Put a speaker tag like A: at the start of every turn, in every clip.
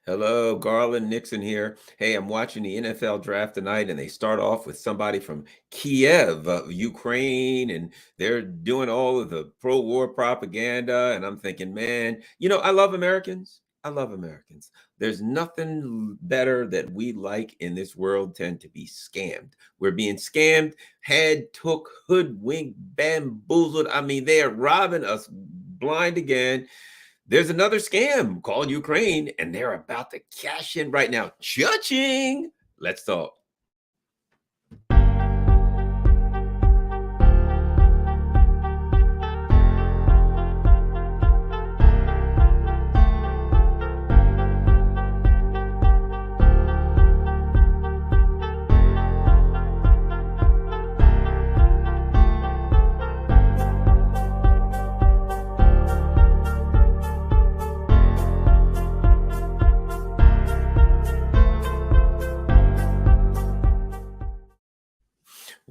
A: Hello, Garland Nixon here. Hey, I'm watching the NFL draft tonight, and they start off with somebody from Kiev, Ukraine, and they're doing all of the pro war propaganda. And I'm thinking, man, I love Americans. I love Americans. There's nothing better that we like in this world tend to be scammed. We're being scammed, had, took, hoodwinked, bamboozled. I mean, they are robbing us blind again. There's another scam called Ukraine, and they're about to cash in right now. Cha-ching! Let's talk.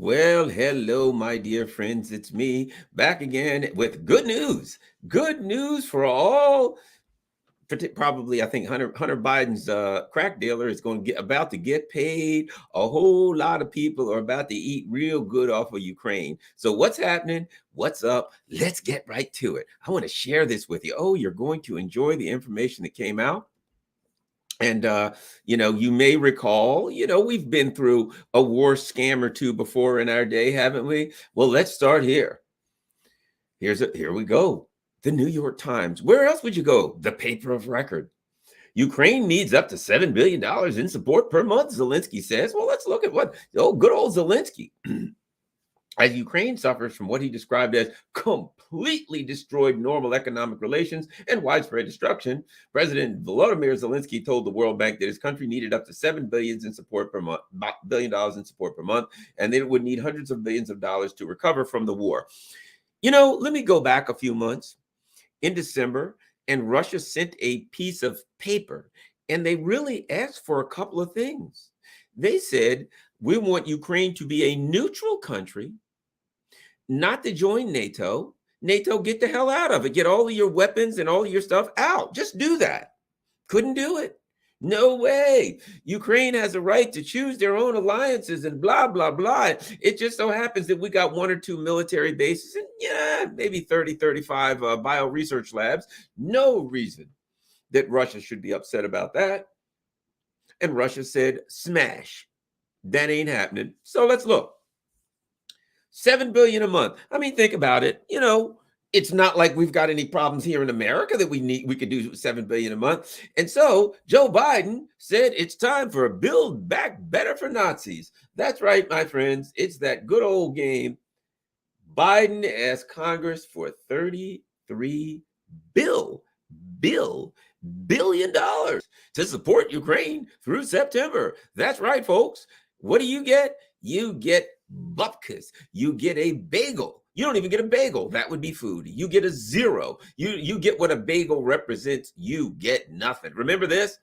A: Well, hello, my dear friends. It's me back again with good news. Good news for all. Probably, I think Hunter Biden's crack dealer is going to get about to get paid. A whole lot of people are about to eat real good off of Ukraine. So what's happening? What's up? Let's get right to it. I want to share this with you. Oh, you're going to enjoy the information that came out. And you may recall, we've been through a war scam or two before in our day, haven't we? Well, let's start here. Here we go. The New York Times. Where else would you go? The paper of record. Ukraine needs up to $7 billion in support per month, Zelensky says. Well, let's look at good old Zelensky. As Ukraine suffers from what he described as completely destroyed normal economic relations and widespread destruction, President Volodymyr Zelensky told the World Bank that his country needed up to $7 billion in support per month, and that it would need hundreds of billions of dollars to recover from the war. Let me go back a few months. In December, and Russia sent a piece of paper, and they really asked for a couple of things. They said, we want Ukraine to be a neutral country, not to join NATO. NATO, get the hell out of it. Get all of your weapons and all of your stuff out. Just do that. Couldn't do it. No way. Ukraine has a right to choose their own alliances and blah, blah, blah. It just so happens that we got one or two military bases and maybe 30, 35 bio research labs. No reason that Russia should be upset about that. And Russia said, smash. That ain't happening. So let's look. $7 billion a month. I mean, think about it. It's not like we've got any problems here in America that we could do $7 billion a month. And so Joe Biden said it's time for a Build Back Better for Nazis. That's right, my friends. It's that good old game. Biden asked Congress for $33 billion to support Ukraine through September. That's right, folks. What do you get? You get bupkis. You get a bagel. You don't even get a bagel. That would be food. You get a zero. You get what a bagel represents. You get nothing. Remember this?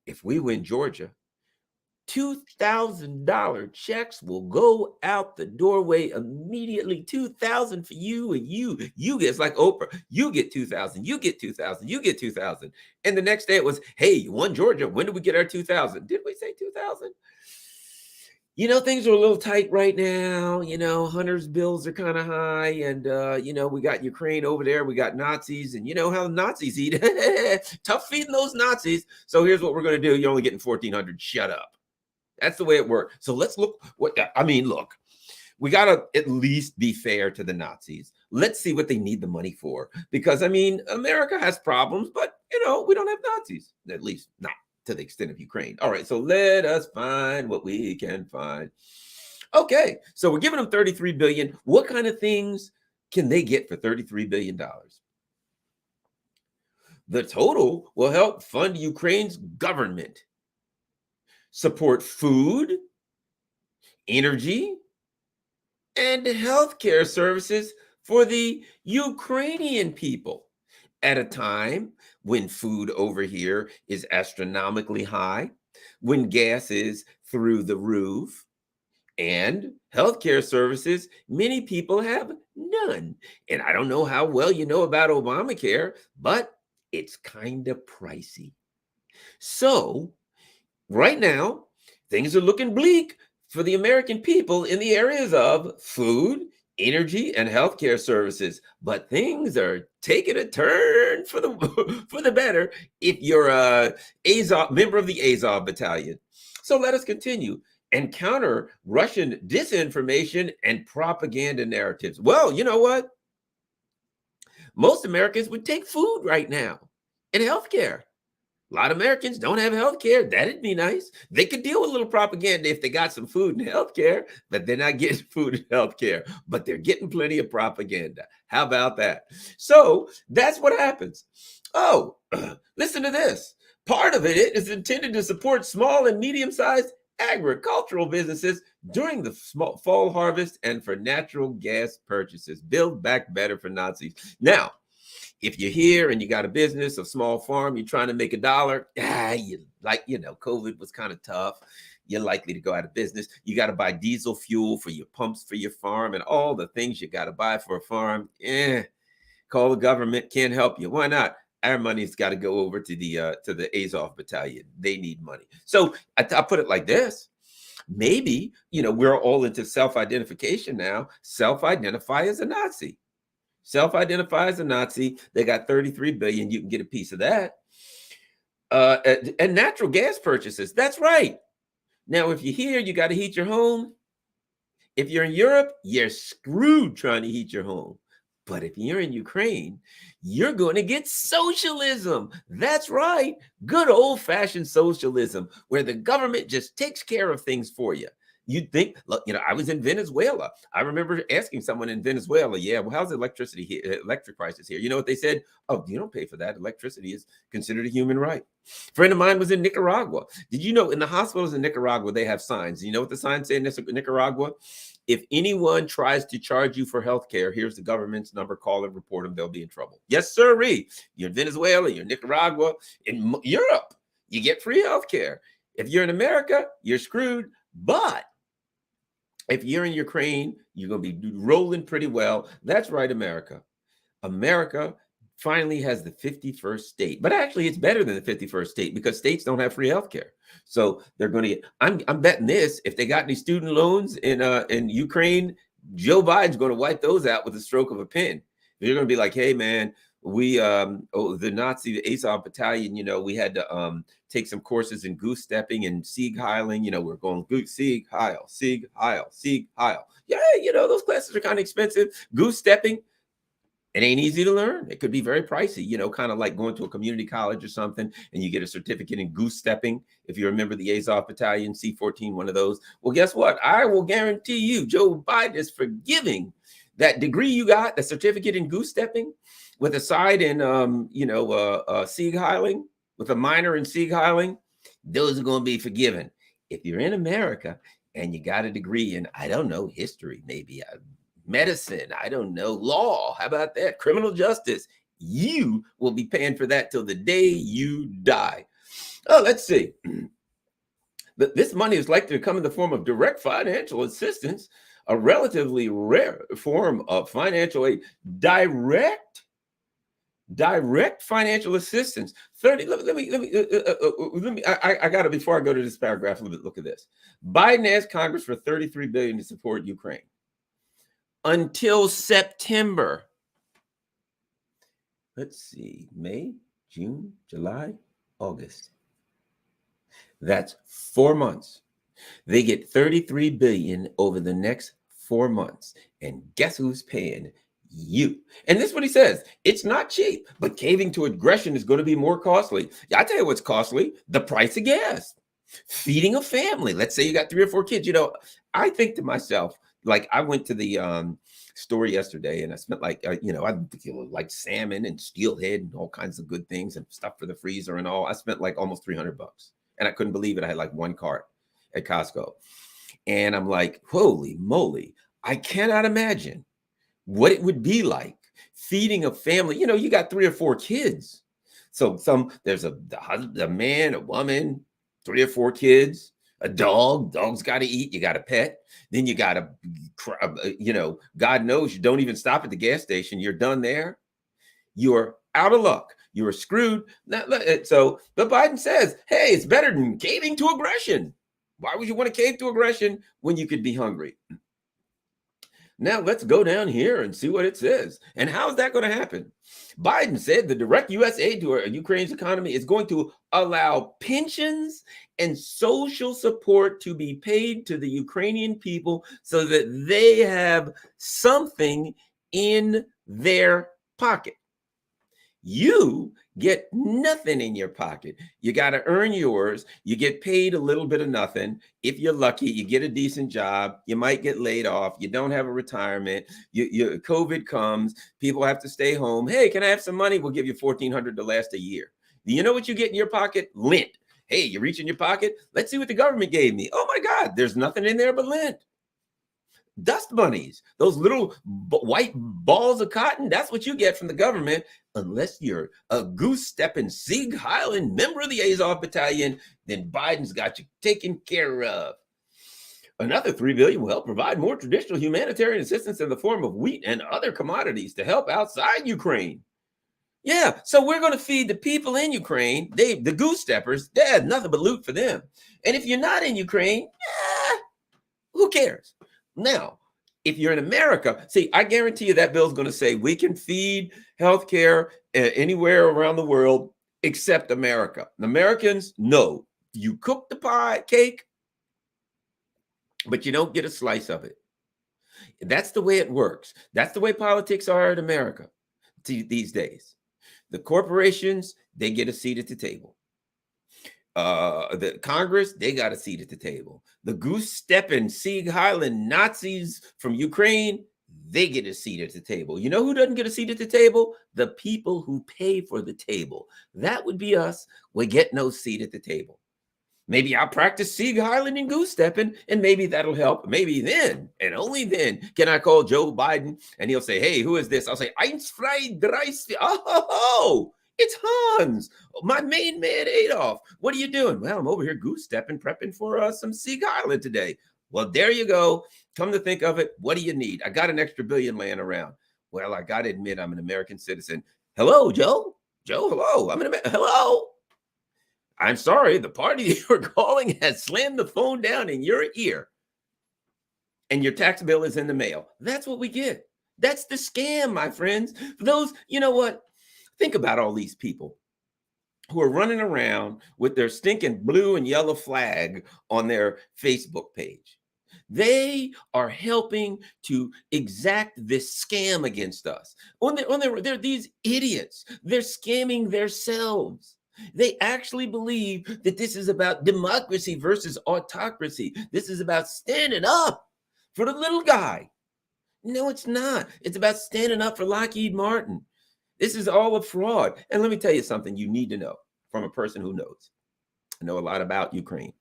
A: If we win Georgia, $2,000 checks will go out the doorway immediately. $2,000 for you, and you get, it's like Oprah. You get $2,000. You get $2,000. You get $2,000. And the next day it was, hey, you won Georgia. When did we get our $2,000? Did we say $2,000? Things are a little tight right now. Hunter's bills are kind of high. And, we got Ukraine over there. We got Nazis. And you know how the Nazis eat. Tough feeding those Nazis. So here's what we're going to do. You're only getting 1,400. Shut up. That's the way it works. So let's look. Look, we got to at least be fair to the Nazis. Let's see what they need the money for. Because, America has problems. But, we don't have Nazis. At least not to the extent of Ukraine. All right, so let us find what we can find. Okay, so we're giving them $33 billion. What kind of things can they get for $33 billion? The total will help fund Ukraine's government, support food, energy, and healthcare services for the Ukrainian people at a time when food over here is astronomically high, when gas is through the roof, and healthcare services, many people have none. And I don't know how well you know about Obamacare, but it's kind of pricey. So right now, things are looking bleak for the American people in the areas of food, energy, and healthcare services. But things are taking a turn for the for the better if you're a Azov member of the Azov battalion. So let us continue and counter Russian disinformation and propaganda narratives. Well, you know what? Most Americans would take food right now and healthcare. A lot of Americans don't have health care. That'd be nice. They could deal with a little propaganda if they got some food and health care, but they're not getting food and health care, but they're getting plenty of propaganda. How about that? So that's what happens. Oh, listen to this. Part of it is intended to support small and medium-sized agricultural businesses during the fall harvest and for natural gas purchases. Build back better for Nazis. Now, if you're here and you got a business, a small farm, you're trying to make $1, COVID was kind of tough. You're likely to go out of business. You got to buy diesel fuel for your pumps for your farm and all the things you got to buy for a farm. Call the government, can't help you. Why not? Our money's got to go over to the Azov battalion. They need money. So I put it like this. Maybe, we're all into self-identification now. Self-identify as a Nazi. Self-identify as a Nazi. They got 33 billion. You can get a piece of that. And natural gas purchases. That's right. Now, if you're here, you got to heat your home. If you're in Europe, you're screwed trying to heat your home. But if you're in Ukraine, you're going to get socialism. That's right. Good old-fashioned socialism where the government just takes care of things for you. You'd think, look, I was in Venezuela. I remember asking someone in Venezuela, yeah, well, how's electricity here, electric prices here? You know what they said? Oh, you don't pay for that. Electricity is considered a human right. A friend of mine was in Nicaragua. Did you know in the hospitals in Nicaragua, they have signs? You know what the signs say in Nicaragua? If anyone tries to charge you for healthcare, here's the government's number. Call and report them. They'll be in trouble. Yes, sirree. You're in Venezuela, you're in Nicaragua, in Europe, you get free healthcare. If you're in America, you're screwed. But if you're in Ukraine, you're going to be rolling pretty well. That's right, America. America finally has the 51st state. But actually, it's better than the 51st state because states don't have free healthcare. So they're going to get, I'm betting this, if they got any student loans in Ukraine, Joe Biden's going to wipe those out with a stroke of a pen. They're going to be like, hey, man, we, the Nazi, the Azov battalion, we had to take some courses in goose stepping and Sieg Heiling. We're going Sieg Heil, Sieg Heil, Sieg Heil. Yeah, those classes are kind of expensive. Goose stepping, it ain't easy to learn. It could be very pricey, kind of like going to a community college or something, and you get a certificate in goose stepping. If you remember the Azov battalion, C-14, one of those. Well, guess what? I will guarantee you, Joe Biden is forgiving that degree you got, the certificate in goose stepping, with a side in, Sieg Heiling, with a minor in Sieg Heiling. Those are going to be forgiven. If you're in America and you got a degree in, I don't know, history, maybe medicine, I don't know, law, how about that? Criminal justice, you will be paying for that till the day you die. Oh, let's see. This money is likely to come in the form of direct financial assistance, a relatively rare form of financial aid. Direct financial assistance. 30. Let me. I got to, before I go to this paragraph. Look at this. Biden asked Congress for $33 billion to support Ukraine until September. Let's see, May, June, July, August. That's 4 months. They get $33 billion over the next 4 months. And guess who's paying? You. And this is what he says. It's not cheap, but caving to aggression is going to be more costly. I tell you what's costly, the price of gas. Feeding a family. Let's say you got 3 or 4 kids. I think to myself, like I went to the store yesterday and I spent like, I like salmon and steelhead and all kinds of good things and stuff for the freezer and all. I spent like almost $300. And I couldn't believe it. I had like 1 cart at Costco. And I'm like, holy moly, I cannot imagine what it would be like feeding a family. You got 3 or 4 kids. So there's a man, a woman, 3 or 4 kids, a dog's got to eat. You got a pet. Then you got God knows you don't even stop at the gas station. You're done there. You're out of luck. You were screwed. But Biden says, hey, it's better than caving to aggression. Why would you want to cave to aggression when you could be hungry? Now let's go down here and see what it says. And how is that going to happen? Biden said the direct U.S. aid to Ukraine's economy is going to allow pensions and social support to be paid to the Ukrainian people so that they have something in their pocket. You get nothing in your pocket. You got to earn yours. You get paid a little bit of nothing. If you're lucky, you get a decent job. You might get laid off. You don't have a retirement. COVID comes. People have to stay home. Hey, can I have some money? We'll give you $1,400 to last a year. Do you know what you get in your pocket? Lint. Hey, you reach in your pocket. Let's see what the government gave me. Oh my God, there's nothing in there but lint. Dust bunnies, those little white balls of cotton, that's what you get from the government, unless you're a goose-stepping Sieg Highland member of the Azov battalion, then Biden's got you taken care of. Another $3 billion will help provide more traditional humanitarian assistance in the form of wheat and other commodities to help outside Ukraine. Yeah, so we're going to feed the people in Ukraine. The goose steppers, they had nothing but loot for them. And if you're not in Ukraine, who cares? Now, if you're in America, see, I guarantee you that bill's going to say we can feed healthcare anywhere around the world except America. And Americans, no, you cook the cake, but you don't get a slice of it. That's the way it works. That's the way politics are in America these days. The corporations, they get a seat at the table. The Congress, they got a seat at the table. The goose-stepping Sieg Highland Nazis from Ukraine, they get a seat at the table. You know who doesn't get a seat at the table? The people who pay for the table. That would be us. We get no seat at the table. Maybe I'll practice Sieg Highland and goose-stepping, and maybe that'll help. Maybe then, and only then, can I call Joe Biden, and he'll say, hey, who is this? I'll say, Eins, zwei, drei, vier. Oh, it's Hans, my main man, Adolf. What are you doing? Well, I'm over here goose-stepping, prepping for some Sieg Highland today. Well, there you go. Come to think of it, what do you need? I got an extra $1 billion laying around. Well, I got to admit, I'm an American citizen. Hello, Joe? Joe, hello. Hello? I'm sorry, the party you were calling has slammed the phone down in your ear, and your tax bill is in the mail. That's what we get. That's the scam, my friends. For those, you know what? Think about all these people who are running around with their stinking blue and yellow flag on their Facebook page. They are helping to exact this scam against us. They're these idiots. They're scamming themselves. They actually believe that this is about democracy versus autocracy. This is about standing up for the little guy. No, it's not. It's about standing up for Lockheed Martin. This is all a fraud. And let me tell you something you need to know from a person who knows. I know a lot about Ukraine.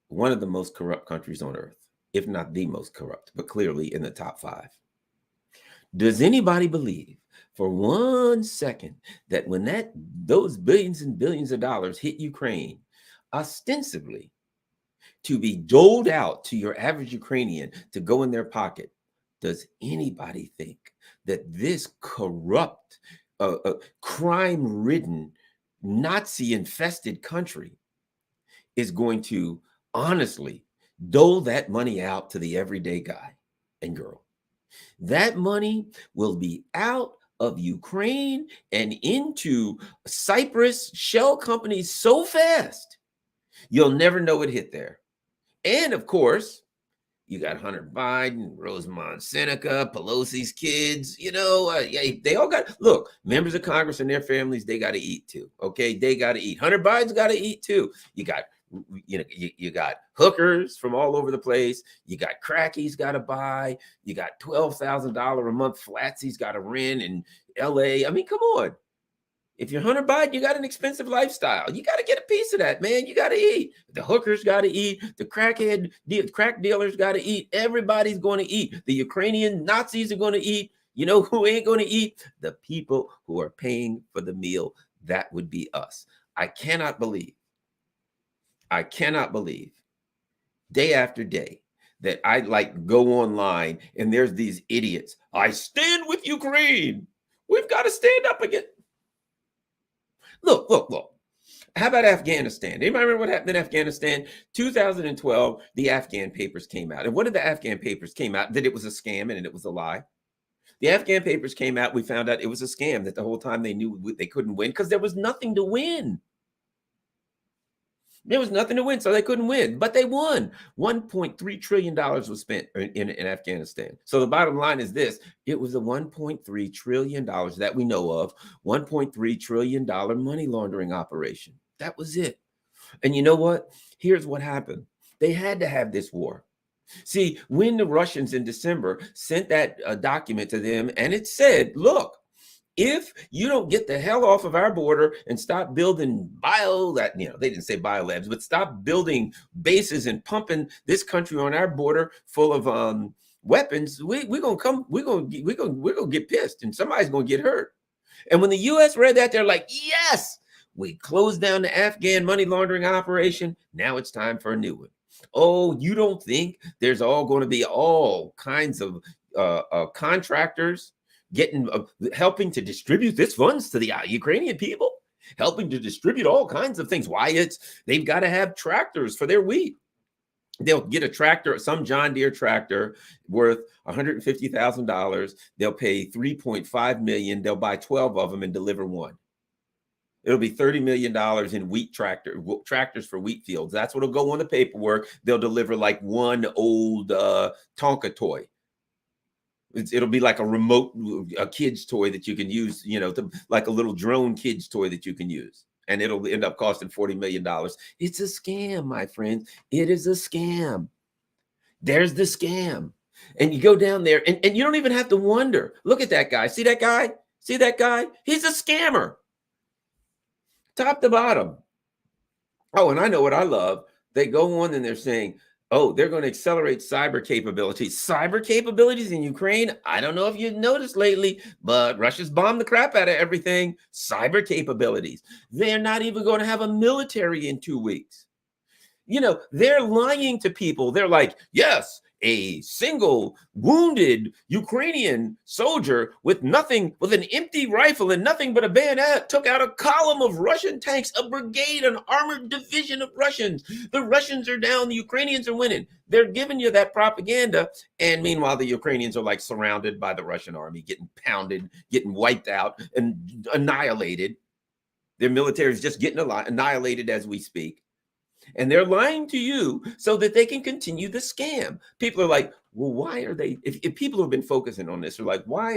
A: One of the most corrupt countries on earth, if not the most corrupt, but clearly in the top 5. Does anybody believe for 1 second that when those billions and billions of dollars hit Ukraine, ostensibly to be doled out to your average Ukrainian to go in their pocket, does anybody think that this corrupt, crime-ridden, Nazi-infested country is going to honestly dole that money out to the everyday guy and girl? That money will be out of Ukraine and into Cyprus shell companies so fast, you'll never know it hit there. And of course, you got Hunter Biden, Rosamond Seneca, Pelosi's kids, they all look, members of Congress and their families, they got to eat too. Okay. They got to eat. Hunter Biden's got to eat too. You got hookers from all over the place. You got crack he's got to buy. You got $12,000 a month flats he's got to rent in LA. I mean, come on. If you're Hunter Biden, you got an expensive lifestyle. You got to get a piece of that, man. You got to eat. The hookers got to eat. The crack dealers got to eat. Everybody's going to eat. The Ukrainian Nazis are going to eat. You know who ain't going to eat? The people who are paying for the meal. That would be us. I cannot believe day after day that I go online and there's these idiots. I stand with Ukraine. We've got to stand up again. Look. How about Afghanistan? Anybody remember what happened in Afghanistan? 2012, the Afghan papers came out. And what did the Afghan papers came out? That it was a scam and it was a lie. The Afghan papers came out. We found out it was a scam, that the whole time they knew they couldn't win because there was nothing to win. There was nothing to win, so they couldn't win. But they won. $1.3 trillion was spent in Afghanistan. So the bottom line is this. It was a $1.3 trillion that we know of, $1.3 trillion money laundering operation. That was it. And you know what? Here's what happened. They had to have this war. See, when the Russians in December sent that document to them, and it said, look, if you don't get the hell off of our border and stop building they didn't say biolabs, but stop building bases and pumping this country on our border full of weapons, we're gonna get pissed and somebody's gonna get hurt. And when the US read that, they're like, yes, we closed down the Afghan money laundering operation. Now it's time for a new one. Oh, you don't think there's going to be all kinds of contractors helping to distribute this funds to the Ukrainian people, helping to distribute all kinds of things? Why they've got to have tractors for their wheat. They'll get a tractor, some John Deere tractor worth $150,000. They'll pay $3.5 million. They'll buy 12 of them and deliver one. It'll be $30 million in wheat tractors for wheat fields. That's what'll go on the paperwork. They'll deliver like one old Tonka toy. It'll be like a kid's toy that you can use, like a little drone kid's toy that you can use. And it'll end up costing $40 million. It's a scam, my friends. It is a scam. There's the scam. And you go down there and you don't even have to wonder. Look at that guy. See that guy? See that guy? He's a scammer. Top to bottom. Oh, and I know what I love. They go on and they're saying, oh, they're going to accelerate cyber capabilities. Cyber capabilities in Ukraine? I don't know if you've noticed lately, but Russia's bombed the crap out of everything. Cyber capabilities. They're not even going to have a military in 2 weeks. They're lying to people. They're like, yes, a single wounded Ukrainian soldier with an empty rifle and nothing but a bayonet took out a column of Russian tanks, a brigade, an armored division of Russians. The Russians are down, the Ukrainians are winning. They're giving you that propaganda. And meanwhile, the Ukrainians are like surrounded by the Russian army, getting pounded, getting wiped out and annihilated. Their military is just getting annihilated as we speak. And they're lying to you so that they can continue the scam. People are like, well, why are they, if people have been focusing on this, are like, why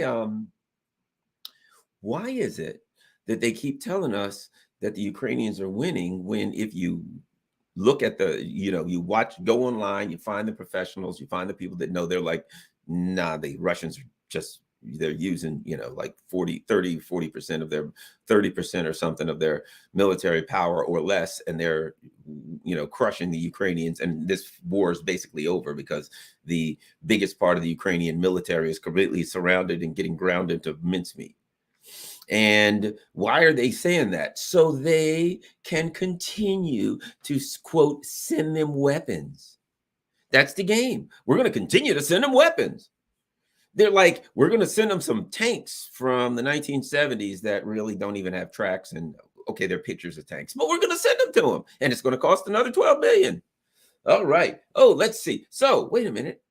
A: is it that they keep telling us that the Ukrainians are winning when if you look at you go online, you find the professionals, you find the people that know, they're like, nah, the Russians are just, they're using, like 40% of their 30% or something of their military power or less. And they're, crushing the Ukrainians. And this war is basically over because the biggest part of the Ukrainian military is completely surrounded and getting ground into mincemeat. And why are they saying that? So they can continue to, quote, send them weapons. That's the game. We're going to continue to send them weapons. They're like, we're going to send them some tanks from the 1970s that really don't even have tracks. And okay, they're pictures of tanks, but we're going to send them to them. And it's going to cost another $12 billion. All right. Oh, let's see. So wait a minute.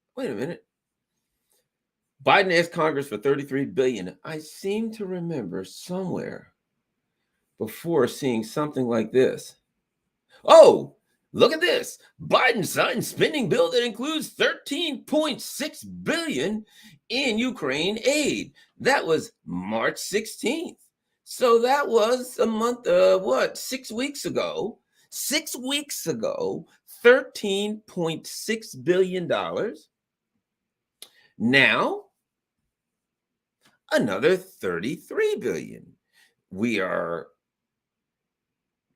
A: Biden asked Congress for $33 billion. I seem to remember somewhere before seeing something like this. Oh, look at this. Biden signed spending bill that includes $13.6 billion in Ukraine aid. That was March 16th. So that was a month, 6 weeks ago. 6 weeks ago, $13.6 billion. Now, another $33 billion. We are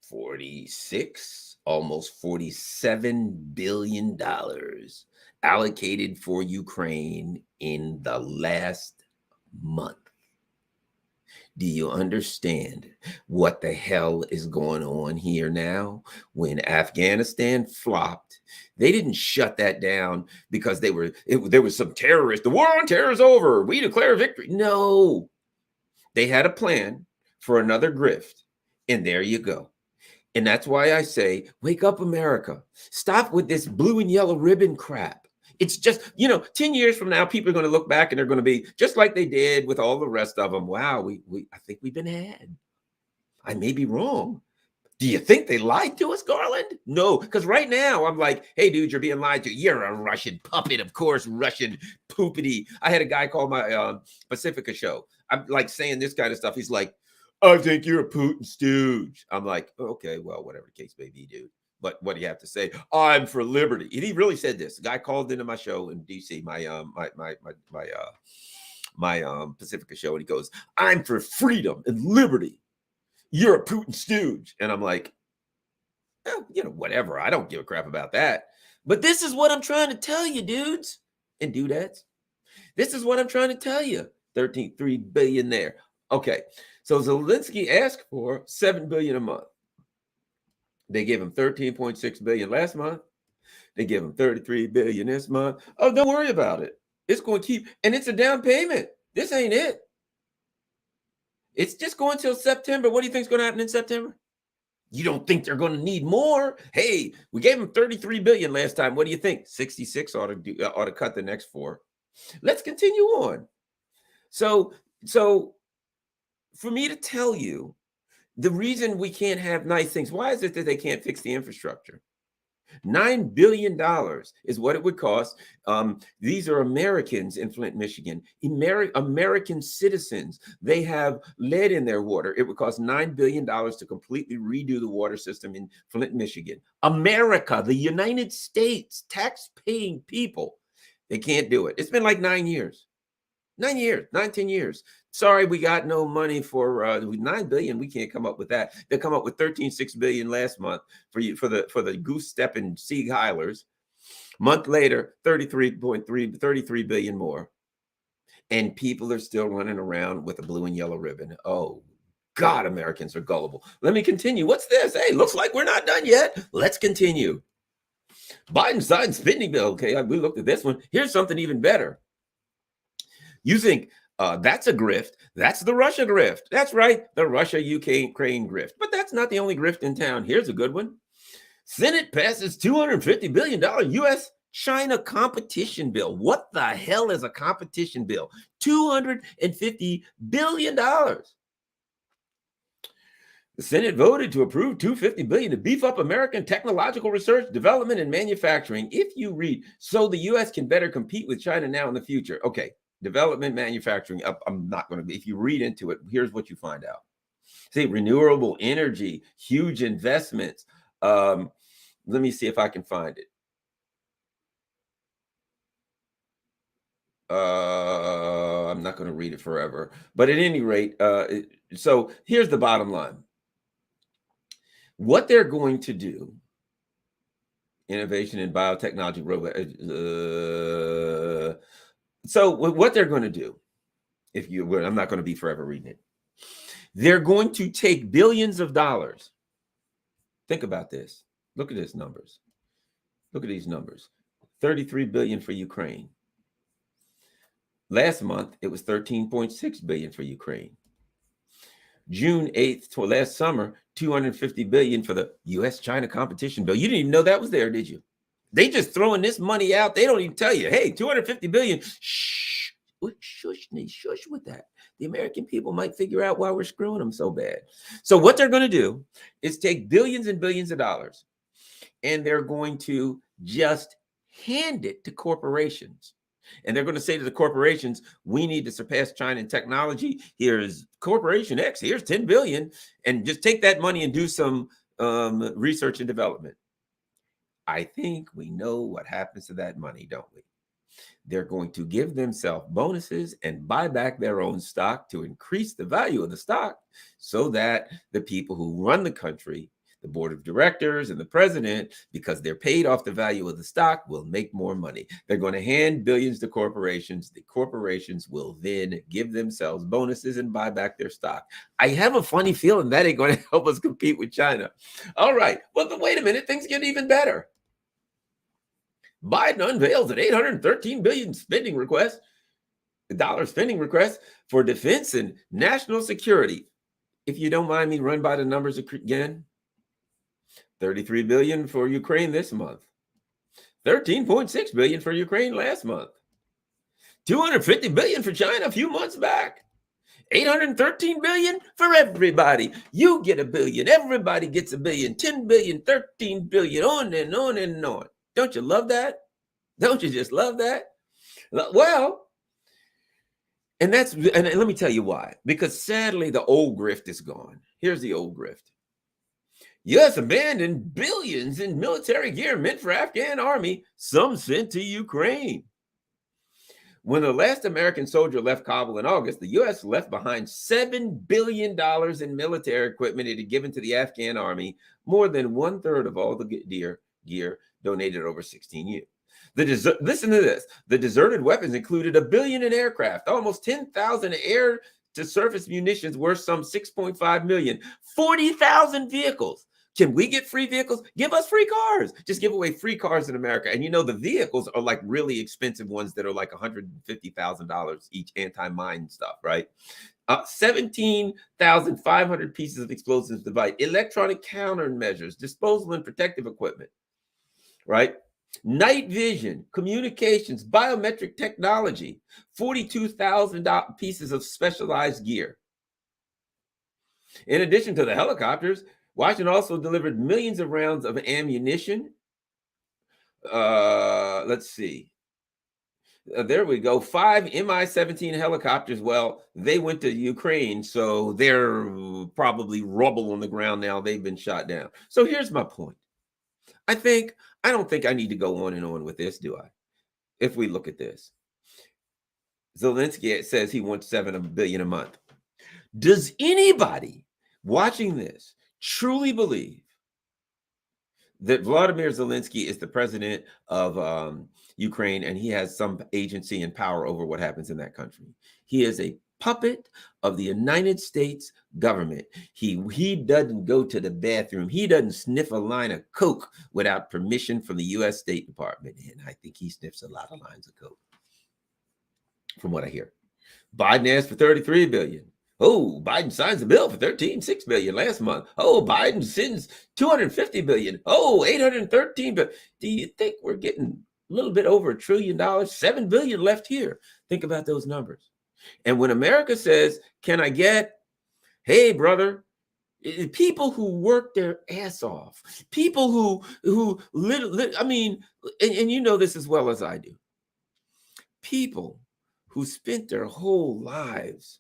A: 46, almost $47 billion allocated for Ukraine in the last month. Do you understand what the hell is going on here now? When Afghanistan flopped, they didn't shut that down because there was some terrorist. The war on terror is over. We declare victory. No. They had a plan for another grift. And there you go. And that's why I say, wake up, America. Stop with this blue and yellow ribbon crap. It's just, 10 years from now, people are going to look back and they're going to be just like they did with all the rest of them. Wow, I think we've been had. I may be wrong. Do you think they lied to us, Garland? No, because right now I'm like, hey, dude, you're being lied to. You're a Russian puppet, of course, Russian poopity. I had a guy call my Pacifica show. I'm like saying this kind of stuff. He's like, I think you're a Putin stooge. I'm like, okay, well, whatever the case may be, dude. But what do you have to say? I'm for liberty. And he really said this. The guy called into my show in DC, my Pacifica show, and he goes, I'm for freedom and liberty. You're a Putin stooge. And I'm like, whatever. I don't give a crap about that. But this is what I'm trying to tell you, dudes and dudettes. This is what I'm trying to tell you. 13.3 billion there. Okay. So Zelensky asked for $7 billion a month. They gave him 13.6 billion last month. They give him 33 billion this month. Oh, don't worry about it. It's going to keep, and it's a down payment. This ain't it. It's just going till September. What do you think is going to happen in September? You don't think they're going to need more? Hey, we gave them 33 billion last time. What do you think? 66 ought to cut the next 4. Let's continue on. So for me to tell you the reason we can't have nice things, why is it that they can't fix the infrastructure? $9 billion is what it would cost. These are Americans in Flint, Michigan, American citizens. They have lead in their water. It would cost $9 billion to completely redo the water system in Flint, Michigan. America, the United States, tax-paying people, they can't do it. It's been like 9 years. 10 years. Sorry, we got no money for $9 billion. We can't come up with that. They come up with 13.6 billion last month for the goose stepping sea heilers. Month later, 33 billion more. And people are still running around with a blue and yellow ribbon. Oh, God, Americans are gullible. Let me continue. What's this? Hey, looks like we're not done yet. Let's continue. Biden signed spending bill. Okay, we looked at this one. Here's something even better. You think that's a grift. That's the Russia grift. That's right, the Russia-Ukraine grift. But that's not the only grift in town. Here's a good one. Senate passes $250 billion U.S.-China competition bill. What the hell is a competition bill? $250 billion. The Senate voted to approve $250 billion to beef up American technological research, development, and manufacturing. If you read, so the U.S. can better compete with China now in the future. Okay. Development, manufacturing, I'm not going to be. If you read into it, here's what you find out. See, renewable energy, huge investments. Let me see if I can find it. I'm not going to read it forever. But at any rate, so here's the bottom line. What they're going to do, innovation in biotechnology, so what they're going to do, I'm not going to be forever reading it. They're going to take billions of dollars. Think about this. Look at these numbers. Look at these numbers. 33 billion for Ukraine. Last month, it was 13.6 billion for Ukraine. June 8th to last summer, 250 billion for the U.S.-China competition bill. You didn't even know that was there, did you? They just throwing this money out. They don't even tell you, hey, 250 billion. Shh, shush with that. The American people might figure out why we're screwing them so bad. So what they're going to do is take billions and billions of dollars, and they're going to just hand it to corporations. And they're going to say to the corporations, we need to surpass China in technology. Here's Corporation X. Here's 10 billion. And just take that money and do some research and development. I think we know what happens to that money, don't we? They're going to give themselves bonuses and buy back their own stock to increase the value of the stock so that the people who run the country, the board of directors and the president, because they're paid off the value of the stock, will make more money. They're going to hand billions to corporations. The corporations will then give themselves bonuses and buy back their stock. I have a funny feeling that ain't going to help us compete with China. All right. Well, but wait a minute. Things get even better. Biden unveils an $813 billion spending request dollar spending request for defense and national security. If you don't mind me run by the numbers again, 33 billion for Ukraine this month, 13.6 billion for Ukraine last month, 250 billion for China a few months back, 813 billion for everybody. You get a billion, everybody gets a billion, 10 billion, 13 billion, on and on and on. Don't you love that? Don't you just love that? Well, and let me tell you why. Because sadly, the old grift is gone. Here's the old grift. U.S. abandoned billions in military gear meant for Afghan army, some sent to Ukraine. When the last American soldier left Kabul in August, the U.S. left behind $7 billion in military equipment it had given to the Afghan army, more than 1/3 of all the gear donated over 16 years. Listen to this. The deserted weapons included $1 billion in aircraft, almost 10,000 air to surface munitions worth some 6.5 million, 40,000 vehicles. Can we get free vehicles? Give us free cars. Just give away free cars in America. And the vehicles are like really expensive ones that are like $150,000 each, anti-mine stuff, right? 17,500 pieces of explosives device, electronic countermeasures, disposal and protective equipment, right? Night vision, communications, biometric technology, 42,000 pieces of specialized gear. In addition to the helicopters, Washington also delivered millions of rounds of ammunition. Let's see. There we go. 5 Mi-17 helicopters. Well, they went to Ukraine, so they're probably rubble on the ground now. They've been shot down. So here's my point. I don't think I need to go on and on with this, do I? If we look at this, Zelensky says he wants $7 billion a month. Does anybody watching this truly believe that Vladimir Zelensky is the president of Ukraine and he has some agency and power over what happens in that country? He is a puppet of the United States government. He doesn't go to the bathroom. He doesn't sniff a line of coke without permission from the U.S. State Department. And I think he sniffs a lot of lines of coke, from what I hear. Biden asked for $33 billion. Oh, Biden signs a bill for $13.6 billion last month. Oh, Biden sends $250 billion. Oh, $813 billion. Do you think we're getting a little bit over $1 trillion? $7 billion left here. Think about those numbers. And when America says, can I get, hey, brother, people who work their ass off, people who I mean, and you know this as well as I do, people who spent their whole lives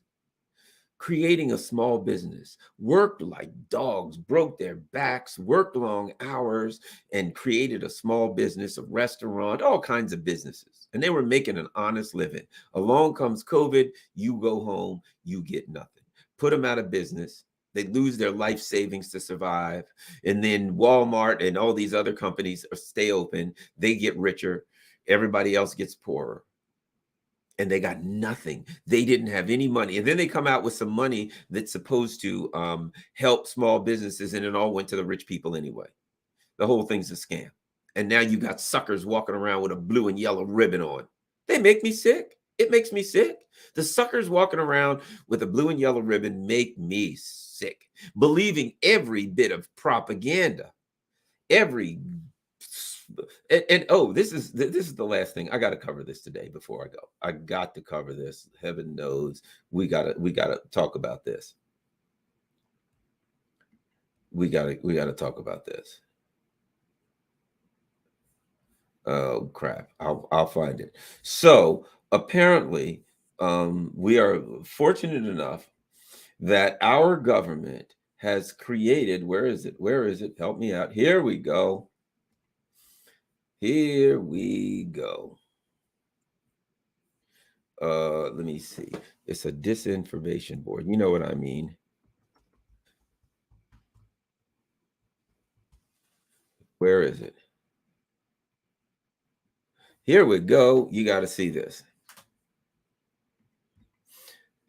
A: creating a small business, worked like dogs, broke their backs, worked long hours, and created a small business, a restaurant, all kinds of businesses. And they were making an honest living. Along comes COVID, you go home, you get nothing. Put them out of business. They lose their life savings to survive. And then Walmart and all these other companies stay open. They get richer. Everybody else gets poorer. And they got nothing. They didn't have any money. And then they come out with some money that's supposed to help small businesses, and it all went to the rich people anyway. The whole thing's a scam. And now you got suckers walking around with a blue and yellow ribbon on. They make me sick. It makes me sick. The suckers walking around with a blue and yellow ribbon make me sick. Believing every bit of propaganda, every oh, this is the last thing. I got to cover this today before I go. I got to cover this. Heaven knows we gotta talk about this. We gotta talk about this. Oh crap! I'll find it. So apparently, we are fortunate enough that our government has created. Where is it? Where is it? Help me out. Here we go. Here we go. Let me see. It's a disinformation board. You know what I mean. Where is it? Here we go. You got to see this.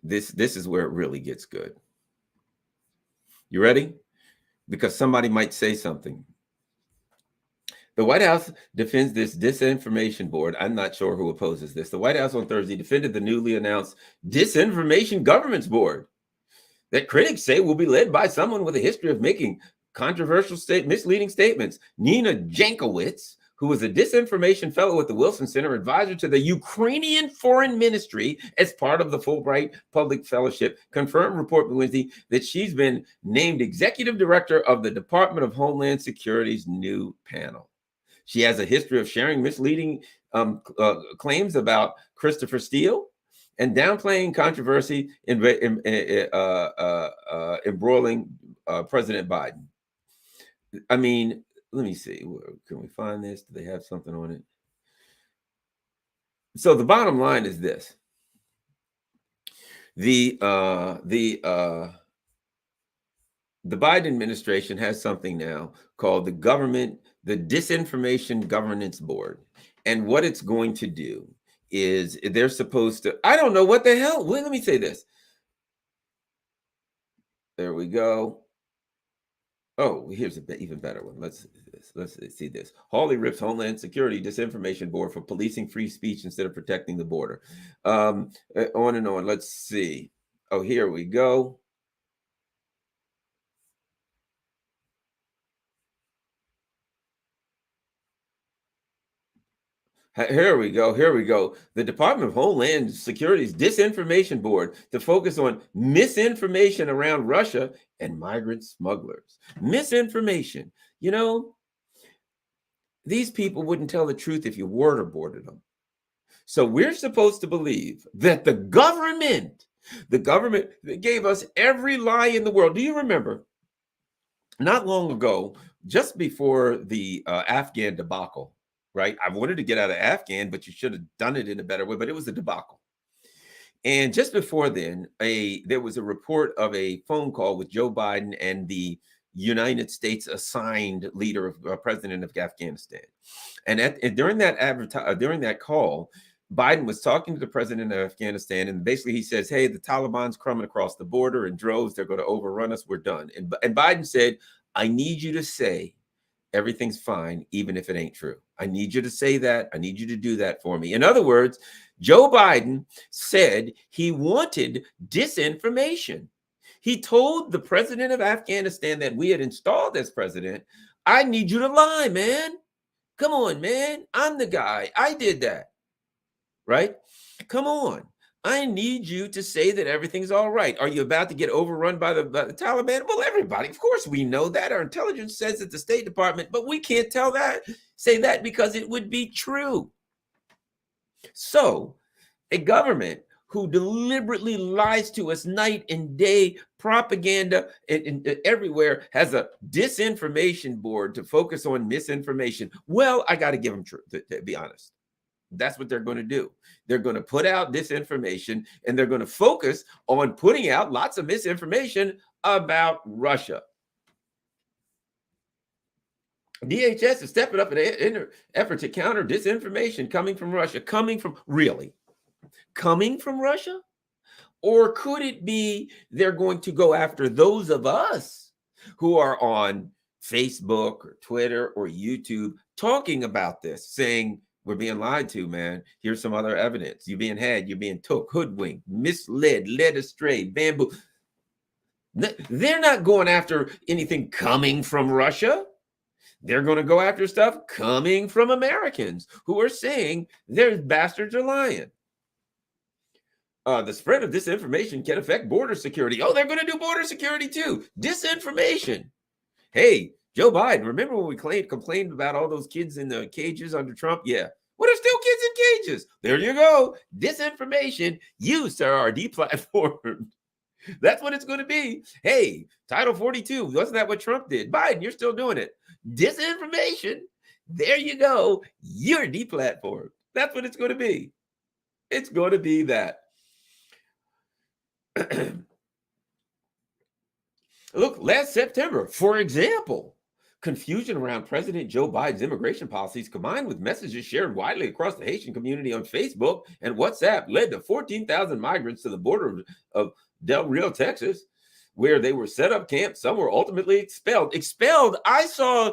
A: This is where it really gets good. You ready? Because somebody might say something. The White House defends this disinformation board. I'm not sure who opposes this. The White House on Thursday defended the newly announced Disinformation Governance Board that critics say will be led by someone with a history of making controversial misleading statements. Nina Jankowicz, who was a disinformation fellow at the Wilson Center, advisor to the Ukrainian Foreign Ministry as part of the Fulbright Public Fellowship, confirmed report Wednesday that she's been named executive director of the Department of Homeland Security's new panel. She has a history of sharing misleading claims about Christopher Steele and downplaying controversy in embroiling President Biden. I mean, let me see. Can we find this? Do they have something on it? So the bottom line is this: the Biden administration has something now called the Disinformation Governance Board. And what it's going to do is they're supposed to, I don't know what the hell. Well, let me say this. There we go. Oh, here's an even better one. Let's see this. Hawley rips Homeland Security Disinformation Board for policing free speech instead of protecting the border. On and on. Let's see. Oh, here we go. Here we go. Here we go. The Department of Homeland Security's Disinformation Board to focus on misinformation around Russia and migrant smugglers. Misinformation. You know, these people wouldn't tell the truth if you waterboarded them. So we're supposed to believe that the government that gave us every lie in the world. Do you remember? Not long ago, just before the Afghan debacle, right? I wanted to get out of Afghan, but you should have done it in a better way, but it was a debacle. And just before then, there was a report of a phone call with Joe Biden and the United States assigned leader of president of Afghanistan. And during that call, Biden was talking to the president of Afghanistan, and basically he says, hey, the Taliban's coming across the border in droves. They're going to overrun us. We're done. And Biden said, I need you to say everything's fine, even if it ain't true. I need you to say that. I need you to do that for me. In other words, Joe Biden said he wanted disinformation. He told the president of Afghanistan that we had installed as president, I need you to lie, man. Come on, man. I'm the guy. I did that. Right? Come on. I need you to say that everything's all right. Are you about to get overrun by the Taliban? Well, everybody, of course, we know that. Our intelligence says at the State Department, but we can't say that because it would be true. So a government who deliberately lies to us night and day, propaganda and everywhere, has a disinformation board to focus on misinformation. Well, I got to give them truth, to be honest. That's what they're going to do. They're going to put out disinformation, and they're going to focus on putting out lots of misinformation about Russia. DHS is stepping up in an effort to counter disinformation coming from Russia. Coming from Russia? Or could it be they're going to go after those of us who are on Facebook or Twitter or YouTube talking about this, saying, we're being lied to, man. Here's some other evidence. You're being had, you're being took, hoodwinked, misled, led astray, bamboo. They're not going after anything coming from Russia. They're going to go after stuff coming from Americans who are saying their bastards are lying. The spread of disinformation can affect border security. Oh, they're going to do border security too. Disinformation. Hey, Joe Biden, remember when we complained about all those kids in the cages under Trump? Yeah. Well, there's still kids in cages. There you go. Disinformation. You, sir, are deplatformed. That's what it's going to be. Hey, Title 42. Wasn't that what Trump did? Biden, you're still doing it. Disinformation. There you go. You're deplatformed. That's what it's going to be. It's going to be that. Look, last September, for example, confusion around President Joe Biden's immigration policies combined with messages shared widely across the Haitian community on Facebook and WhatsApp led to 14,000 migrants to the border of Del Rio, Texas. where they were set up camp. Some were ultimately expelled. I saw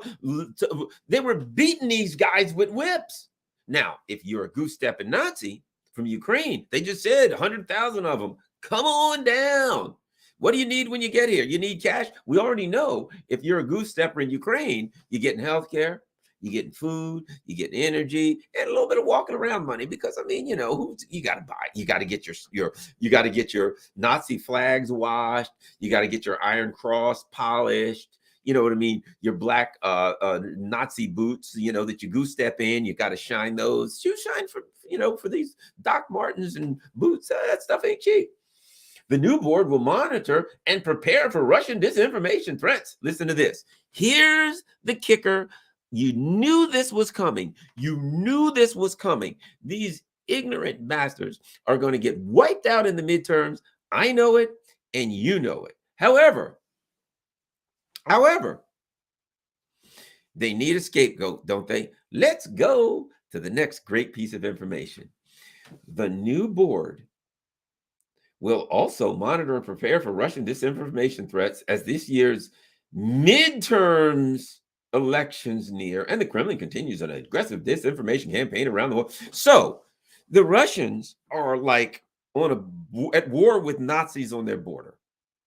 A: they were beating these guys with whips. Now, if you're a goose-stepping Nazi from Ukraine, they just said 100,000 of them. Come on down. What do you need when you get here? You need cash. We already know if you're a goose stepper in Ukraine, you're getting health care, you're getting food, you get energy, and a little bit of walking around money. Because I mean, you know, you got to buy. You got to get you got to get your Nazi flags washed. You got to get your Iron Cross polished. You know what I mean? Your black Nazi boots, you know, that you goose step in. You got to shine those. You shine for, you know, for these Doc Martens and boots. That stuff ain't cheap. The new board will monitor and prepare for Russian disinformation threats. Listen to this. Here's the kicker. You knew this was coming. You knew this was coming. These ignorant bastards are going to get wiped out in the midterms. I know it, and you know it. However, they need a scapegoat, don't they? Let's go to the next great piece of information. The new board will also monitor and prepare for Russian disinformation threats as this year's midterms elections near, and the Kremlin continues an aggressive disinformation campaign around the world. So the Russians are like at war with Nazis on their border.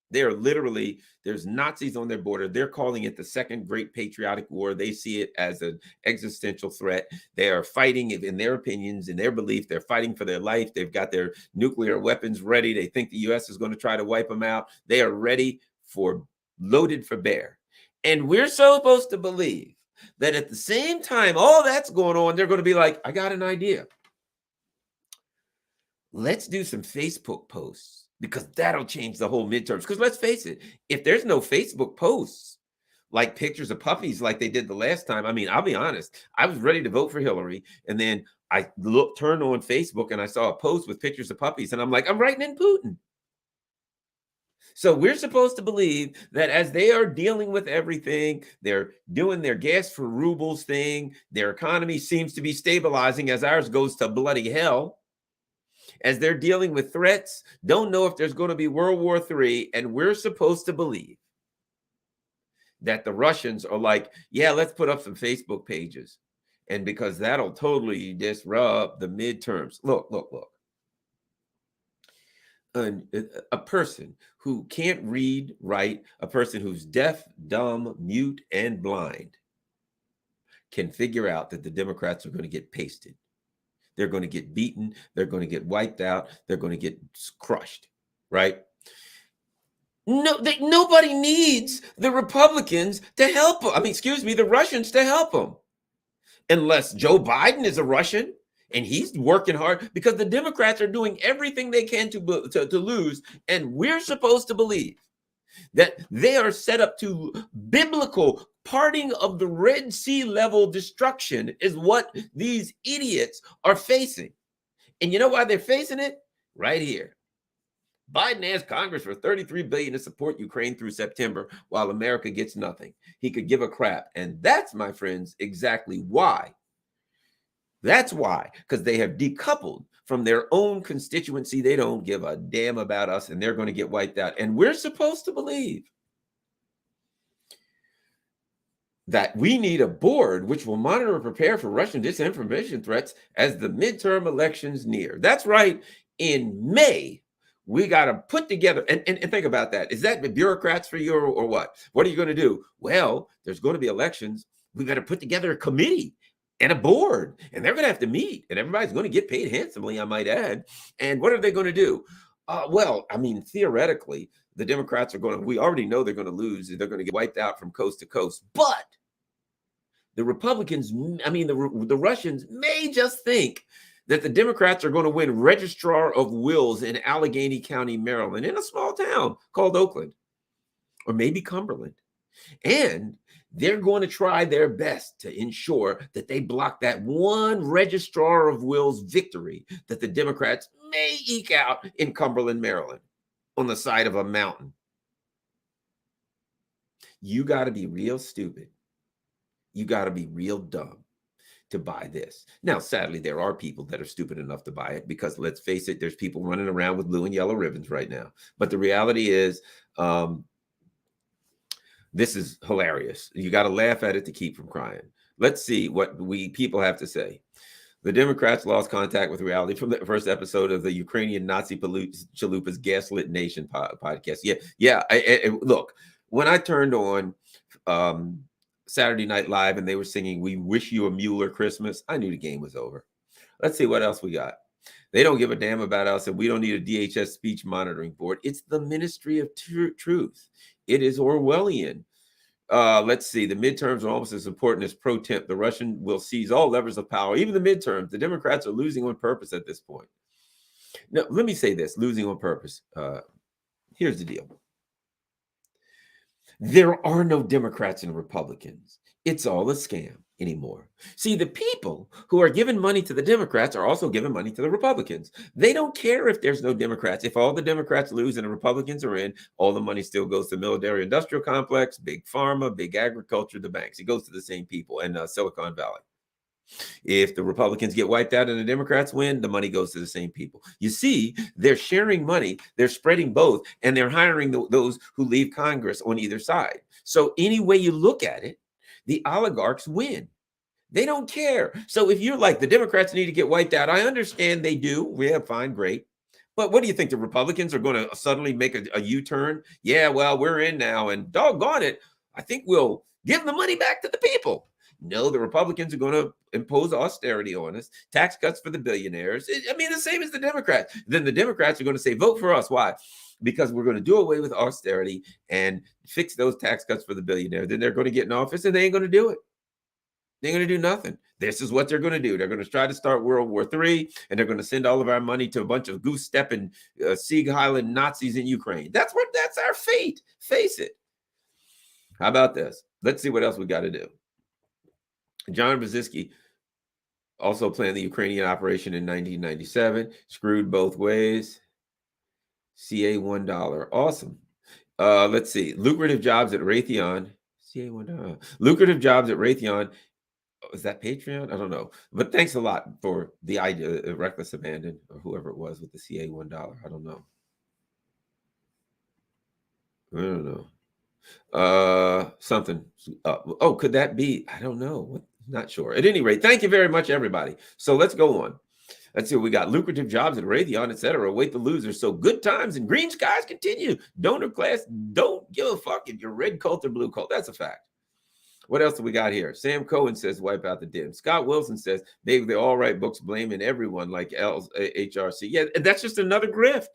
A: They're literally, there's Nazis on their border. They're calling it the Second Great Patriotic War. They see it as an existential threat. They are fighting, in their opinions, in their belief, they're fighting for their life. They've got their nuclear weapons ready. They think the U.S. is going to try to wipe them out. They are ready for loaded for bear. And we're supposed to believe that at the same time all that's going on, they're going to be like, I got an idea. Let's do some Facebook posts, because that'll change the whole midterms. Because let's face it, if there's no Facebook posts, like pictures of puppies like they did the last time, I mean, I'll be honest, I was ready to vote for Hillary. And then I turned on Facebook and I saw a post with pictures of puppies. And I'm like, I'm writing in Putin. So we're supposed to believe that as they are dealing with everything, they're doing their gas for rubles thing, their economy seems to be stabilizing as ours goes to bloody hell. As they're dealing with threats, don't know if there's going to be World War III, and we're supposed to believe that the Russians are like, yeah, let's put up some Facebook pages. And because that'll totally disrupt the midterms. Look. A person who can't read, write, a person who's deaf, dumb, mute, and blind can figure out that the Democrats are going to get pasted. They're going to get beaten. They're going to get wiped out. They're going to get crushed, right? No, nobody needs the Republicans to help them. I mean, excuse me, the Russians to help them. Unless Joe Biden is a Russian and he's working hard, because the Democrats are doing everything they can to lose. And we're supposed to believe that they are set up to biblical parting of the Red Sea level destruction is what these idiots are facing. And you know why they're facing it? Right here. Biden asked Congress for $33 billion to support Ukraine through September, while America gets nothing. He could give a crap. And that's, my friends, exactly why. That's why, because they have decoupled from their own constituency. They don't give a damn about us, and they're going to get wiped out. And we're supposed to believe that we need a board which will monitor and prepare for Russian disinformation threats as the midterm elections near. That's right. In May, we got to put together, and think about that. Is that the bureaucrats for you or what? What are you going to do? Well, there's going to be elections. We got to put together a committee and a board, and they're going to have to meet, and everybody's going to get paid handsomely, I might add. And what are they going to do? Well, I mean, theoretically, the Democrats are going to, we already know they're going to lose. They're going to get wiped out from coast to coast. But the Republicans, I mean, the Russians may just think that the Democrats are going to win registrar of wills in Allegheny County, Maryland, in a small town called Oakland, or maybe Cumberland. And they're going to try their best to ensure that they block that one registrar of wills victory that the Democrats may eke out in Cumberland, Maryland, on the side of a mountain. You got to be real stupid. You got to be real dumb to buy this. Now, sadly, there are people that are stupid enough to buy it because let's face it, there's people running around with blue and yellow ribbons right now. But the reality is, this is hilarious. You got to laugh at it to keep from crying. Let's see what we people have to say. The Democrats lost contact with reality from the first episode of the Ukrainian Nazi Chalupa's Gaslit Nation podcast. Yeah. Look, when I turned on Saturday Night Live and they were singing "We Wish You a Mueller Christmas," I knew the game was over. Let's see what else we got. They don't give a damn about us, and we don't need a DHS speech monitoring board. It's the Ministry of Truth. It is Orwellian. Let's see. The midterms are almost as important as pro temp. The Russian will seize all levers of power, even the midterms. The Democrats are losing on purpose at this point. Now, let me say this, losing on purpose. Here's the deal. There are no Democrats and Republicans. It's all a scam anymore. See, the people who are giving money to the Democrats are also giving money to the Republicans. They don't care if there's no Democrats. If all the Democrats lose and the Republicans are in, all the money still goes to the military industrial complex, big pharma, big agriculture, the banks. It goes to the same people and Silicon Valley. If the Republicans get wiped out and the Democrats win, the money goes to the same people. You see, they're sharing money, they're spreading both, and they're hiring those who leave Congress on either side. So any way you look at it, the oligarchs win. They don't care. So if you're like, the Democrats need to get wiped out, I understand they do. Yeah, fine, great. But what do you think? The Republicans are going to suddenly make a U-turn? Yeah, well, we're in now, and doggone it, I think we'll give the money back to the people. No, the Republicans are going to impose austerity on us, tax cuts for the billionaires. I mean, the same as the Democrats. Then the Democrats are going to say, vote for us. Why? Because we're going to do away with austerity and fix those tax cuts for the billionaires. Then they're going to get in office and they ain't going to do it. They're going to do nothing. This is what they're going to do. They're going to try to start World War III, and they're going to send all of our money to a bunch of goose-stepping, Sieg Heil Nazis in Ukraine. That's our fate. Face it. How about this? Let's see what else we got to do. John Brzezinski also planned the Ukrainian operation in 1997. Screwed both ways. CA $1. Awesome. Let's see. Lucrative jobs at Raytheon. CA $1. Lucrative jobs at Raytheon. Is that Patreon? I don't know. But thanks a lot for the idea, reckless abandon, or whoever it was with the CA $1. I don't know. Something. Could that be? I don't know. Not sure. At any rate, thank you very much, everybody. So let's go on. Let's see what we got. Lucrative jobs at Raytheon, etc. Await the losers. So good times and green skies continue. Donor class, don't give a fuck if you're red cult or blue cult. That's a fact. What else do we got here? Sam Cohen says, wipe out the dim. Scott Wilson says, maybe they all write books blaming everyone like HRC. Yeah, that's just another grift.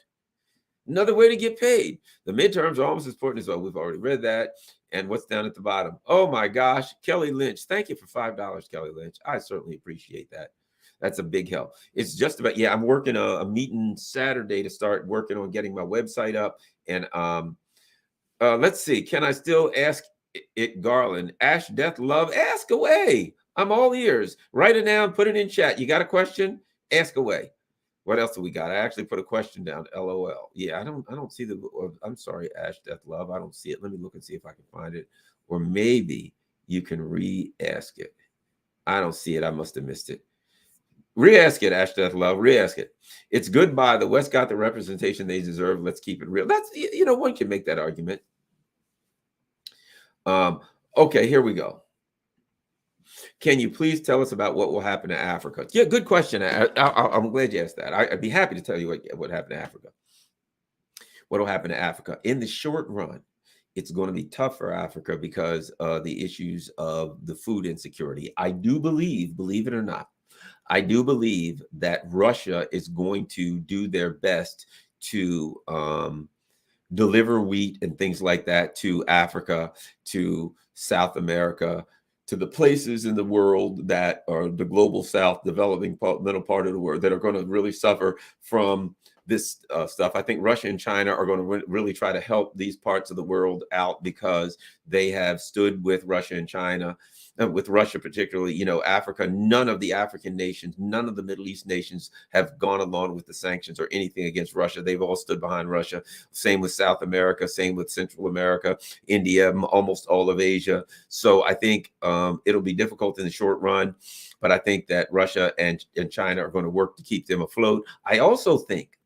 A: Another way to get paid. The midterms are almost as important as well. We've already read that. And what's down at the bottom? Oh my gosh, Kelly Lynch. Thank you for $5, Kelly Lynch. I certainly appreciate that. That's a big help. It's just about, I'm working a meeting Saturday to start working on getting my website up. And let's see, can I still ask it, Garland? Ash, Death, Love, ask away. I'm all ears. Write it down, put it in chat. You got a question? Ask away. What else do we got? I actually put a question down. LOL. Yeah, I don't see I'm sorry, Ash, Death, Love. I don't see it. Let me look and see if I can find it. Or maybe you can re-ask it. I don't see it. I must have missed it. Re-ask it, Ash, Death, Love. Re-ask it. It's goodbye. The West got the representation they deserve. Let's keep it real. That's, one can make that argument. Okay, here we go. Can you please tell us about what will happen to Africa? Yeah, good question. I'm glad you asked that. I'd be happy to tell you what happened to Africa. What will happen to Africa? In the short run, it's going to be tough for Africa because of the issues of the food insecurity. I do believe it or not, I do believe that Russia is going to do their best to deliver wheat and things like that to Africa, to South America, to the places in the world that are the global South, developing middle part of the world, that are going to really suffer from this stuff. I think Russia and China are going to really try to help these parts of the world out because they have stood with Russia and China, with Russia particularly. Africa, none of the African nations, none of the Middle East nations have gone along with the sanctions or anything against Russia. They've all stood behind Russia. Same with South America, same with Central America, India, almost all of Asia. So I think it'll be difficult in the short run, but I think that Russia and China are going to work to keep them afloat. I also think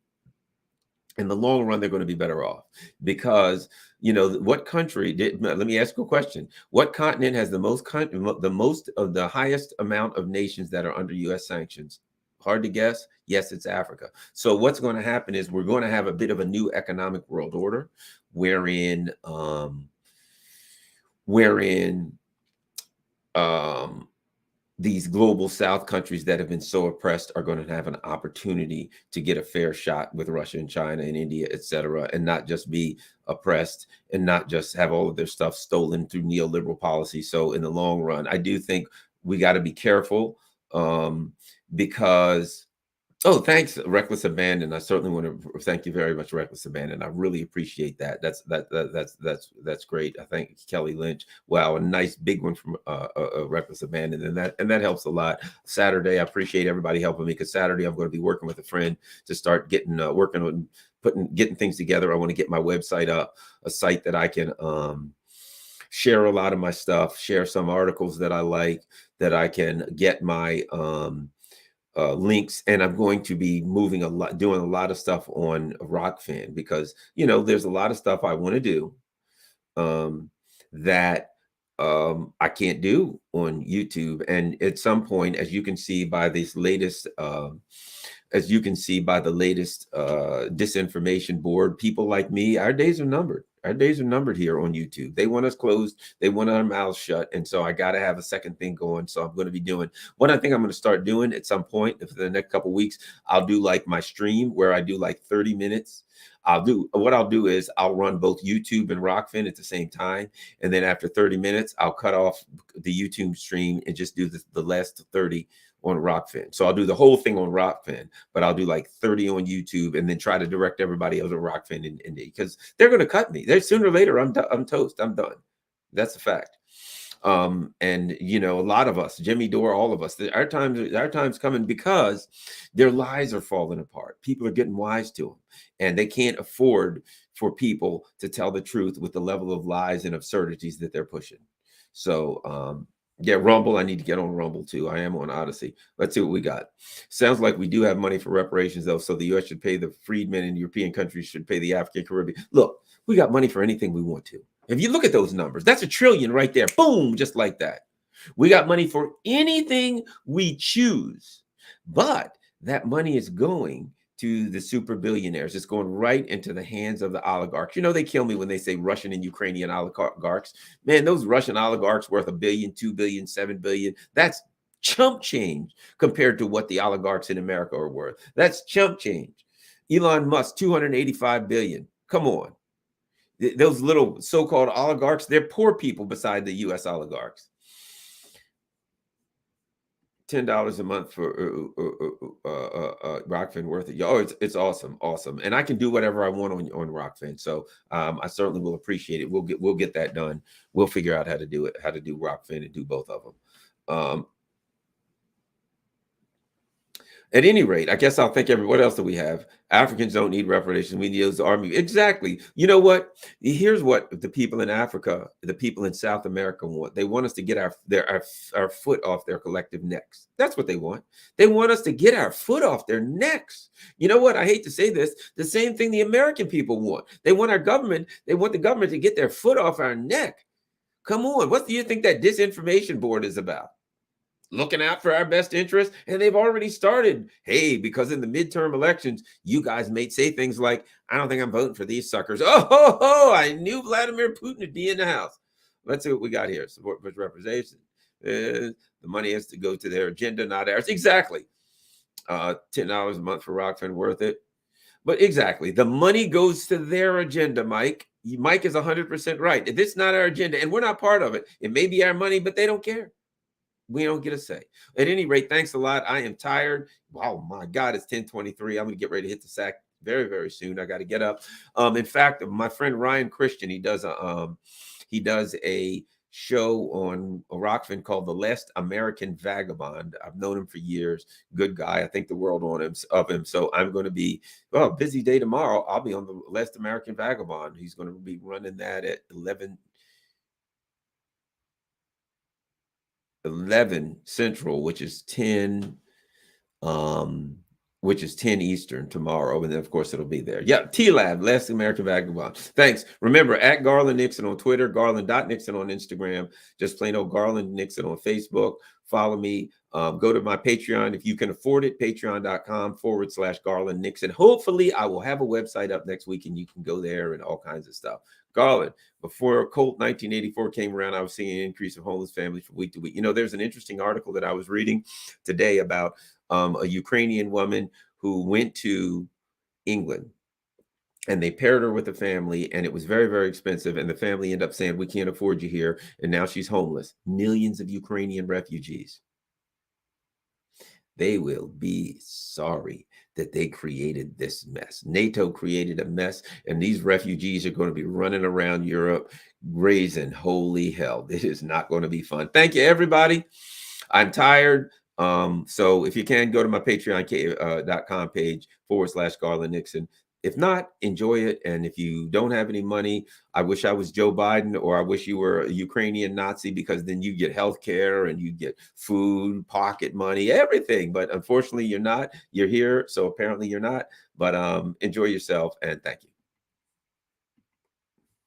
A: in the long run, they're going to be better off because, what country let me ask you a question. What continent has the most of the highest amount of nations that are under U.S. sanctions? Hard to guess. Yes, it's Africa. So what's going to happen is we're going to have a bit of a new economic world order wherein these global South countries that have been so oppressed are going to have an opportunity to get a fair shot with Russia and China and India, et cetera, and not just be oppressed and not just have all of their stuff stolen through neoliberal policy. So in the long run, I do think we got to be careful because oh, thanks, Reckless Abandon. I certainly want to thank you very much, Reckless Abandon. I really appreciate that. That's great. I thank Kelly Lynch. Wow, a nice big one from Reckless Abandon, and that helps a lot. Saturday, I appreciate everybody helping me because Saturday I'm going to be working with a friend to start getting working on getting things together. I want to get my website up, a site that I can share a lot of my stuff, share some articles that I like, that I can get my links, and I'm going to be doing a lot of stuff on Rockfin because there's a lot of stuff I want to do that I can't do on YouTube. And at some point, as you can see by this latest disinformation board, people like me, our days are numbered. Our days are numbered here on YouTube. They want us closed. They want our mouths shut. And so I got to have a second thing going. So I'm going to be doing what I think I'm going to start doing at some point. For the next couple of weeks, I'll do like my stream where I do like 30 minutes. I'll do is I'll run both YouTube and Rockfin at the same time. And then after 30 minutes, I'll cut off the YouTube stream and just do the last 30 on Rockfin. So I'll do the whole thing on Rockfin, but I'll do like 30 on YouTube and then try to direct everybody else to Rockfin and because they're going to cut me. They're sooner or later, I'm toast. I'm done. That's a fact. And a lot of us, Jimmy Dore, all of us, our time's coming because their lies are falling apart. People are getting wise to them, and they can't afford for people to tell the truth with the level of lies and absurdities that they're pushing. So, yeah, Rumble. I need to get on Rumble too. I am on Odyssey. Let's see what we got. Sounds like we do have money for reparations, though. So the U.S. should pay the freedmen, and European countries should pay the African Caribbean. Look, we got money for anything we want to. If you look at those numbers, that's $1 trillion right there. Boom, just like that. We got money for anything we choose, but that money is going to the super billionaires. It's going right into the hands of the oligarchs. They kill me when they say Russian and Ukrainian oligarchs. Man, those Russian oligarchs worth $1 billion, $2 billion, $7 billion. That's chump change compared to what the oligarchs in America are worth. That's chump change. Elon Musk, $285 billion. Come on. Those little so-called oligarchs, they're poor people beside the U.S. oligarchs. $10 a month for Rockfin worth it. Oh, it's awesome, and I can do whatever I want on Rockfin. So I certainly will appreciate it. We'll get that done. We'll figure out how to do it, how to do Rockfin and do both of them. At any rate, I guess I'll thank what else do we have? Africans don't need reparations. We need the army. Exactly. You know what? Here's what the people in Africa, the people in South America want. They want us to get our foot off their collective necks. That's what they want. They want us to get our foot off their necks. You know what? I hate to say this. The same thing the American people want. They want our government. They want the government to get their foot off our neck. Come on. What do you think that disinformation board is about? Looking out for our best interest, and they've already started. Hey, because in the midterm elections, you guys may say things like, I don't think I'm voting for these suckers. Oh, I knew Vladimir Putin would be in the house. Let's see what we got here. Support for representation. The money has to go to their agenda, not ours. Exactly. $10 a month for Rockfin, worth it. But exactly, the money goes to their agenda, Mike. Mike is 100% right. If it's not our agenda, and we're not part of it, it may be our money, but they don't care. We don't get a say. At any rate, thanks a lot. I am tired. Oh my God, it's 10:23. I'm gonna get ready to hit the sack. very, very soon. I got to get up. In fact, my friend Ryan Christian, he does a show on Rockfin called The Last American Vagabond. I've known him for years. Good guy. I think the world of him. So I'm going to be, well, busy day tomorrow. I'll be on The Last American Vagabond. He's going to be running that at 11 Central, um, which is 10 Eastern tomorrow. And then, of course, it'll be there. Yeah, T-Lab, Last American Vagabond. Thanks. Remember, at Garland Nixon on Twitter, Garland.Nixon on Instagram, just plain old Garland Nixon on Facebook. Follow me. Go to my Patreon if you can afford it, patreon.com/Garland Nixon. Hopefully, I will have a website up next week and you can go there and all kinds of stuff. Garland, before Colt 1984 came around, I was seeing an increase of homeless families from week to week. You know, there's an interesting article that I was reading today about a Ukrainian woman who went to England and they paired her with a family, and it was very, very expensive. And the family ended up saying, we can't afford you here. And now she's homeless. Millions of Ukrainian refugees. They will be sorry that they created this mess. NATO created a mess, and these refugees are going to be running around Europe raising holy hell. It is not going to be fun. Thank you, everybody. I'm tired. So if you can, go to my patreon.com page /Garland Nixon. If not, enjoy it. And if you don't have any money, I wish I was Joe Biden, or I wish you were a Ukrainian Nazi, because then you get health care and you get food, pocket money, everything. But unfortunately, you're not. You're here. So apparently you're not. But enjoy yourself, and thank you.